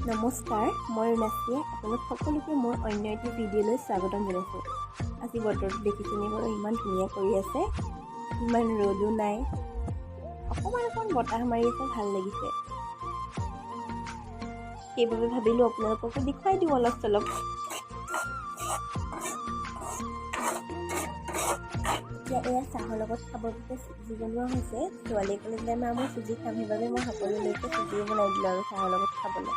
নমস্কাৰ, মই ৰুণাশ্ৰীয়ে আপোনালোক সকলোকে মোৰ অন্য এটি ভিডিঅ'লৈ স্বাগতম জনাইছোঁ। আজি বতৰটো দেখিছেনে বাৰু, ইমান ধুনীয়া কৰি আছে, ইমান ৰ'দো নাই, অকণমান বতাহ মাৰি আছে, ভাল লাগিছে। সেইবাবে ভাবিলোঁ আপোনালোককো দেখুৱাই দিওঁ অলপ চলপ। এতিয়া এয়া চাহৰ লগত খাবৰ বাবে চুজি বনোৱা হৈছে। ছোৱালীয়ে ক'লে যে মা মই চুজি খাম, সেইবাবে মই সকলোলৈকে চুজিয়ে বনাই দিলোঁ আৰু চাহৰ লগত খাবলৈ।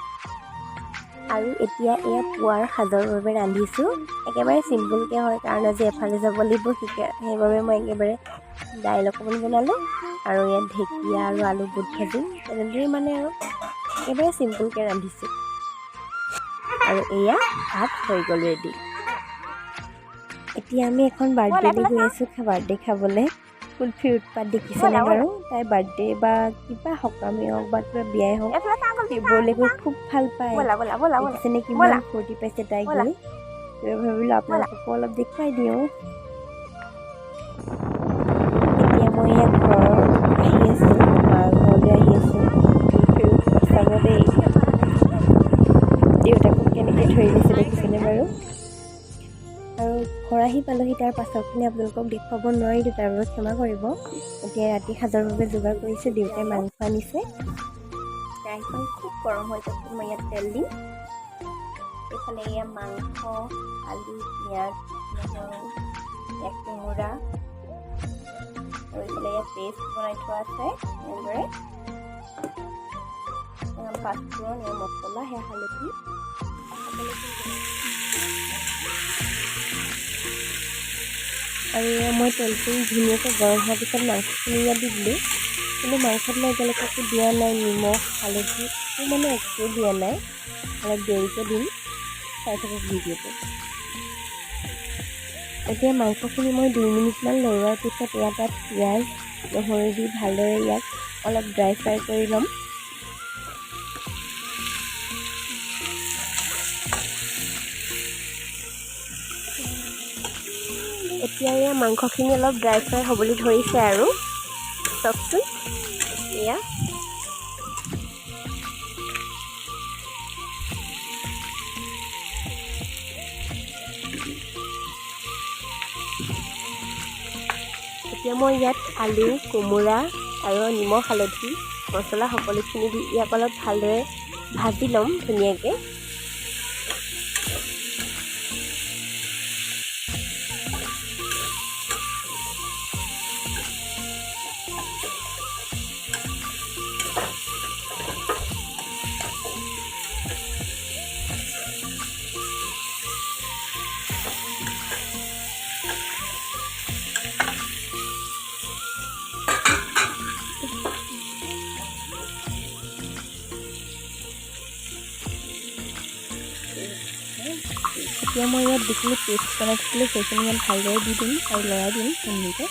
আৰু এতিয়া এয়া পুৱাৰ সাজৰ বাবে ৰান্ধিছোঁ। একেবাৰে চিম্পুলকৈ হয়, কাৰণ আজি এফালে যাব লাগিব সেইবাবে মই একেবাৰে দাইল অকণমান বনালোঁ আৰু ইয়াত ঢেকীয়া আৰু আলু বুট ভাজিম, তেনেদৰেই মানে আৰু একেবাৰে চিম্পুলকৈ ৰান্ধিছোঁ। আৰু এয়া ভাত হৈ গ'ল ৰেডি। এতিয়া আমি এখন বাৰ্থডেলৈ গৈ আছোঁ, বাৰ্থডে খাবলৈ। কুলফিৰ উৎপাত দেখিছেনে বাৰু? তাই বাৰ্থডে বা কিবা সকামেই হওক বা কিবা বিয়াই হওক, সেইবোৰলৈ গৈ খুব ভাল পায়। দেখিছেনে কিমান ফূৰ্তি পাইছে তাই গৈ। ভাবিলোঁ আপোনালোককো অলপ দেখুৱাই দিওঁ। এতিয়া মই ইয়াত ঘৰ আহি আছোঁ, মাৰ ঘৰলৈ আহি আছোঁ কুলফিৰ উৎপাত চাব দেই। দেউতাকক কেনেকৈ ধৰি নিছে দেখিছেনে বাৰু? আৰু ঘৰ আহি পালোহি, তাৰ পাছৰখিনি আপোনালোকক দেখুৱাব নোৱাৰিলোঁ, তাৰ বাবে ক্ষমা কৰিব। এতিয়া ৰাতি সাজৰ বাবে যোগাৰ কৰিছে। দেউতাই মাংস আনিছে। কেৰাহীখন খুব গৰম হৈ যাওক, মই ইয়াত তেল দিম। এইফালে এয়া মাংস, আলু, পিঁয়াজ, নহৰু, ইয়াত কোমোৰা, আৰু এইফালে ইয়াত পেষ্ট বনাই থোৱা আছে। এনেদৰে পাঁচফোৰণ, এয়া মছলা, সেয়া হালধি, আৰু মই তেলটো ধুনীয়াকৈ গৰম হোৱাৰ পিছত মাংসখিনি ইয়াত দি দিলোঁ। কিন্তু মাংসত মই এতিয়ালৈকে একো দিয়া নাই, নিমখ হালধি মানে একোৱে দিয়া নাই। অলপ দেৰিকৈ দিম, চাই থাকক ভিডিঅ'টো। এতিয়া মাংসখিনি মই 2 মিনিটমান লৰোৱাৰ পিছত ইয়াত পিঁয়াজ নহৰু দি ভালদৰে ইয়াক অলপ ড্ৰাই ফ্ৰাই কৰি ল'ম। এতিয়া এয়া মাংসখিনি অলপ ড্ৰাই ফ্ৰাই হ'বলৈ ধৰিছে আৰু চাওকচোন এয়া। এতিয়া মই ইয়াত আলু, কোমোৰা আৰু নিমখ হালধি মছলা সকলোখিনি দি ইয়াক অলপ ভালদৰে ভাজি ল'ম ধুনীয়াকৈ। এতিয়া মই ইয়াত যিখিনি পেষ্ট বনাই থৈছিলোঁ সেইখিনি ইয়াত ভালদৰে দি দিম আৰু লৰাই দিম ধুনীয়াকৈ।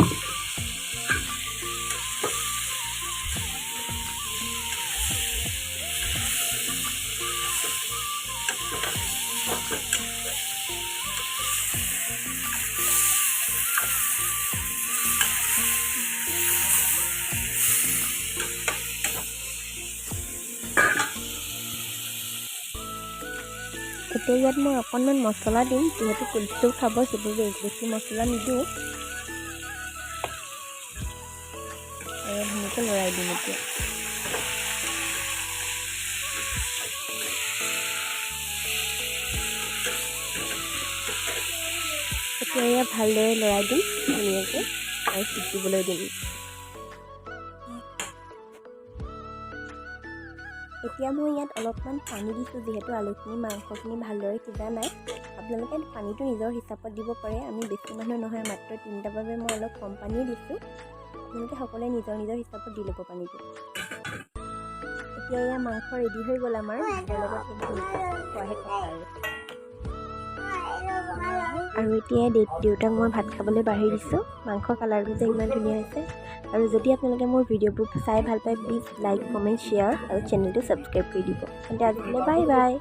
এতিয়া ইয়াত মই অকণমান মছলা দিম, যিহেতু কুলফিও খাব, সেইবাবে বেছি মছলা নিদিওঁ। আৰু ধুনীয়াকৈ লৰাই দিম এতিয়া। এতিয়া এয়া ভালদৰে লৰাই দিম ধুনীয়াকৈ আৰু সিজিবলৈ দিম। এতিয়া মই ইয়াত অলপমান পানী দিছোঁ, যিহেতু আলুখিনি মাংসখিনি ভালদৰে সিজা নাই। আপোনালোকে পানীটো নিজৰ হিচাপত দিব পাৰে, আমি বেছি মানুহ নহয়, মাত্ৰ 3টাৰ বাবে মই অলপ কম পানীয়ে দিছোঁ। আপোনালোকে সকলোৱে নিজৰ নিজৰ হিচাপত দি ল'ব পানীটো। এতিয়া এয়া মাংস ৰেডি হৈ গ'ল আমাৰ, তাৰ লগত খোৱাহে কথা আৰু এতিয়া দেউতাক মই ভাত খাবলৈ বাঢ়ি দিছোঁ। মাংসৰ কালাৰটো যে ইমান ধুনীয়া হৈছে। আৰু যদি আপোনালোকে মোৰ ভিডিঅ'বোৰ চাই ভাল পায়, প্লিজ লাইক, কমেণ্ট, শ্বেয়াৰ আৰু চেনেলটো ছাবস্ক্ৰাইব কৰি দিব। তেন্তে আজিলৈ বাই বাই।